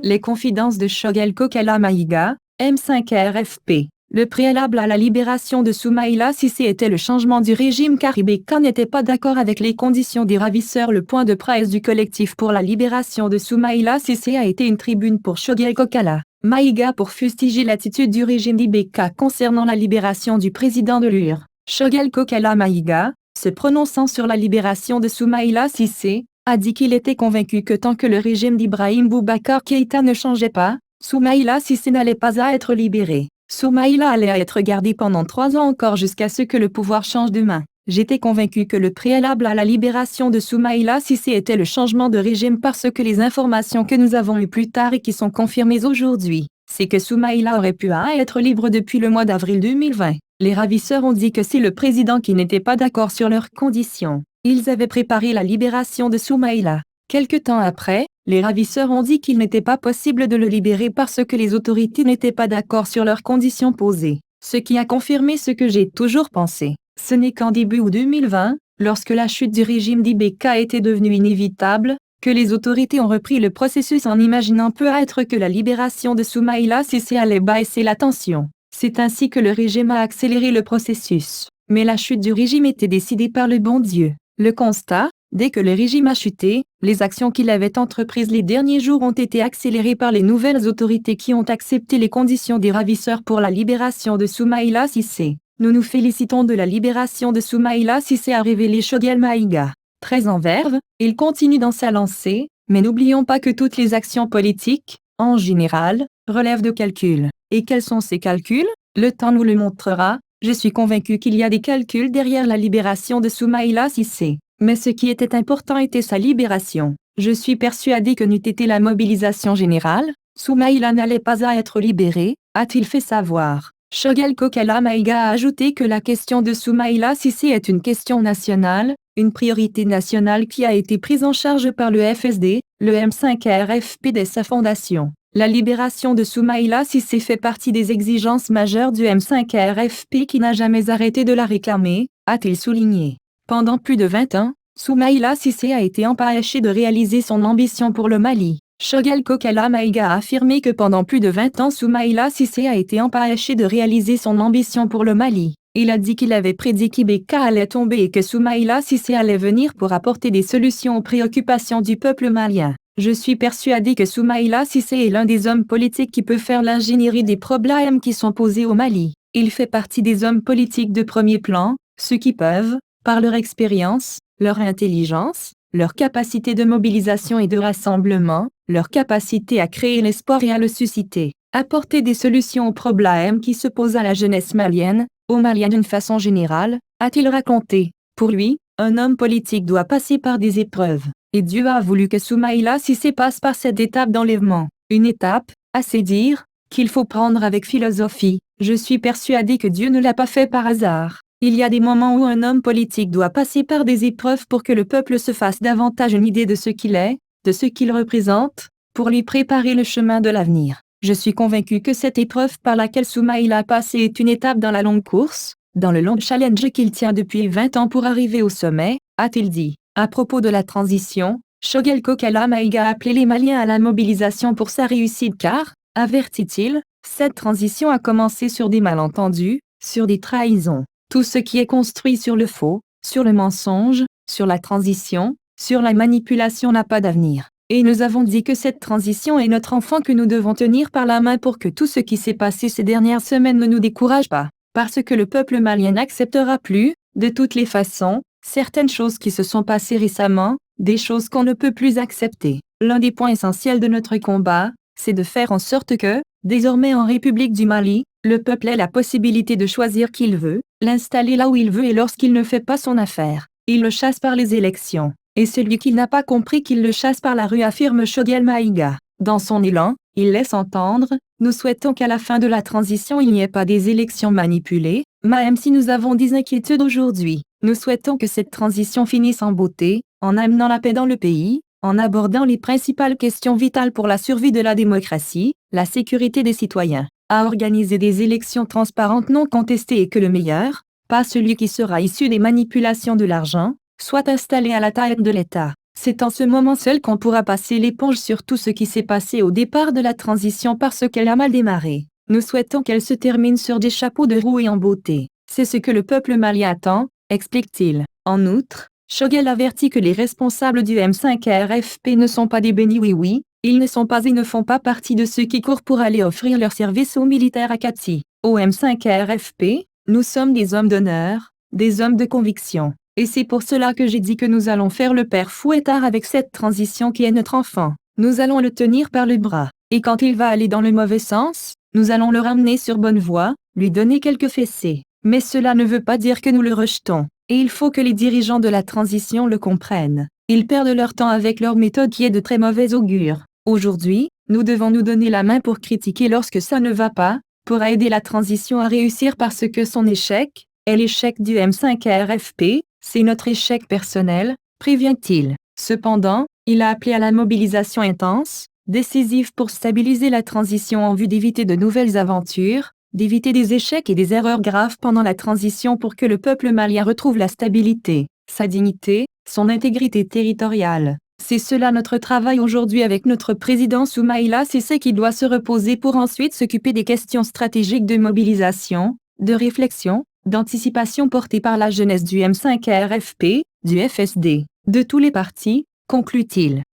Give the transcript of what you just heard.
Les confidences de Choguel Kokala Maïga, M5RFP. Le préalable à la libération de Soumaïla Cissé était le changement du régime car Ibeka n'était pas d'accord avec les conditions des ravisseurs. Le point de presse du collectif pour la libération de Soumaïla Cissé a été une tribune pour Choguel Kokala Maïga pour fustiger l'attitude du régime d'Ibeka concernant la libération du président de l'UR. Choguel Kokala Maïga, se prononçant sur la libération de Soumaïla Cissé, a dit qu'il était convaincu que tant que le régime d'Ibrahim Boubacar Keïta ne changeait pas, Soumaïla Cissé n'allait pas à être libéré. Soumaïla allait être gardée pendant 3 ans encore jusqu'à ce que le pouvoir change de main. J'étais convaincu que le préalable à la libération de Soumaïla Cissé était le changement de régime parce que les informations que nous avons eues plus tard et qui sont confirmées aujourd'hui, c'est que Soumaïla aurait pu être libre depuis le mois d'avril 2020. Les ravisseurs ont dit que c'est le président qui n'était pas d'accord sur leurs conditions. Ils avaient préparé la libération de Soumaïla. Quelque temps après, les ravisseurs ont dit qu'il n'était pas possible de le libérer parce que les autorités n'étaient pas d'accord sur leurs conditions posées. Ce qui a confirmé ce que j'ai toujours pensé. Ce n'est qu'en début août 2020, lorsque la chute du régime d'Ibeka était devenue inévitable, que les autorités ont repris le processus en imaginant peut-être que la libération de Soumaïla Cissé allait baisser la tension. C'est ainsi que le régime a accéléré le processus. Mais la chute du régime était décidée par le bon Dieu. Le constat, dès que le régime a chuté, les actions qu'il avait entreprises les derniers jours ont été accélérées par les nouvelles autorités qui ont accepté les conditions des ravisseurs pour la libération de Soumaïla Cissé. Nous nous félicitons de la libération de Soumaïla Cissé, a révélé Choguel Maïga. Très en verve, il continue dans sa lancée, mais n'oublions pas que toutes les actions politiques, en général, relèvent de calculs. Et quels sont ces calculs? Le temps nous le montrera. Je suis convaincu qu'il y a des calculs derrière la libération de Soumaïla Cissé. Mais ce qui était important était sa libération. Je suis persuadé que n'eût été la mobilisation générale, Soumaïla n'allait pas à être libéré, a-t-il fait savoir. Choguel Kokala Maïga a ajouté que la question de Soumaïla Cissé est une question nationale, une priorité nationale qui a été prise en charge par le FSD, le M5RFP dès sa fondation. La libération de Soumaïla Cissé fait partie des exigences majeures du M5RFP qui n'a jamais arrêté de la réclamer, a-t-il souligné. Pendant plus de 20 ans, Soumaïla Cissé a été empêché de réaliser son ambition pour le Mali. Choguel Kokala Maïga a affirmé que pendant plus de 20 ans Soumaïla Cissé a été empêché de réaliser son ambition pour le Mali. Il a dit qu'il avait prédit qu'Ibeka allait tomber et que Soumaïla Cissé allait venir pour apporter des solutions aux préoccupations du peuple malien. Je suis persuadé que Soumaïla Cissé est l'un des hommes politiques qui peut faire l'ingénierie des problèmes qui sont posés au Mali. Il fait partie des hommes politiques de premier plan, ceux qui peuvent, par leur expérience, leur intelligence, leur capacité de mobilisation et de rassemblement, leur capacité à créer l'espoir et à le susciter, apporter des solutions aux problèmes qui se posent à la jeunesse malienne, aux Maliens d'une façon générale, a-t-il raconté. Pour lui, un homme politique doit passer par des épreuves, et Dieu a voulu que Soumaïla Cissé passe par cette étape d'enlèvement, une étape, à ses dires, qu'il faut prendre avec philosophie. Je suis persuadé que Dieu ne l'a pas fait par hasard. Il y a des moments où un homme politique doit passer par des épreuves pour que le peuple se fasse davantage une idée de ce qu'il est, de ce qu'il représente, pour lui préparer le chemin de l'avenir. Je suis convaincu que cette épreuve par laquelle Soumaïla a passé est une étape dans la longue course, dans le long challenge qu'il tient depuis 20 ans pour arriver au sommet, a-t-il dit. À propos de la transition, Choguel Kokala Maïga a appelé les Maliens à la mobilisation pour sa réussite car, avertit-il, cette transition a commencé sur des malentendus, sur des trahisons. Tout ce qui est construit sur le faux, sur le mensonge, sur la transition, sur la manipulation n'a pas d'avenir. Et nous avons dit que cette transition est notre enfant que nous devons tenir par la main pour que tout ce qui s'est passé ces dernières semaines ne nous décourage pas. Parce que le peuple malien n'acceptera plus, de toutes les façons, certaines choses qui se sont passées récemment, des choses qu'on ne peut plus accepter. L'un des points essentiels de notre combat, c'est de faire en sorte que, désormais en République du Mali, le peuple ait la possibilité de choisir qui il veut, l'installer là où il veut et lorsqu'il ne fait pas son affaire, il le chasse par les élections. Et celui qui n'a pas compris qu'il le chasse par la rue, affirme Choguel Maïga. Dans son élan, il laisse entendre, nous souhaitons qu'à la fin de la transition il n'y ait pas des élections manipulées, même si nous avons des inquiétudes aujourd'hui. Nous souhaitons que cette transition finisse en beauté, en amenant la paix dans le pays, en abordant les principales questions vitales pour la survie de la démocratie, la sécurité des citoyens, à organiser des élections transparentes non contestées et que le meilleur, pas celui qui sera issu des manipulations de l'argent, soit installé à la tête de l'État. C'est en ce moment seul qu'on pourra passer l'éponge sur tout ce qui s'est passé au départ de la transition parce qu'elle a mal démarré. Nous souhaitons qu'elle se termine sur des chapeaux de roue et en beauté. C'est ce que le peuple malien attend, explique-t-il. En outre, Choguel avertit que les responsables du M5RFP ne sont pas des bénis oui-oui, ils ne sont pas et ne font pas partie de ceux qui courent pour aller offrir leur service aux militaires à Kati. Au M5RFP, nous sommes des hommes d'honneur, des hommes de conviction. Et c'est pour cela que j'ai dit que nous allons faire le père Fouettard avec cette transition qui est notre enfant. Nous allons le tenir par le bras. Et quand il va aller dans le mauvais sens, nous allons le ramener sur bonne voie, lui donner quelques fessées. Mais cela ne veut pas dire que nous le rejetons. Et il faut que les dirigeants de la transition le comprennent. Ils perdent leur temps avec leur méthode qui est de très mauvais augure. Aujourd'hui, nous devons nous donner la main pour critiquer lorsque ça ne va pas, pour aider la transition à réussir parce que son échec est l'échec du M5RFP, c'est notre échec personnel, prévient-il. Cependant, il a appelé à la mobilisation intense, décisive pour stabiliser la transition en vue d'éviter de nouvelles aventures, d'éviter des échecs et des erreurs graves pendant la transition pour que le peuple malien retrouve la stabilité, sa dignité, son intégrité territoriale. C'est cela notre travail aujourd'hui avec notre président Soumaïla Cissé qui doit se reposer pour ensuite s'occuper des questions stratégiques de mobilisation, de réflexion, d'anticipation portées par la jeunesse du M5RFP, du FSD, de tous les partis, conclut-il.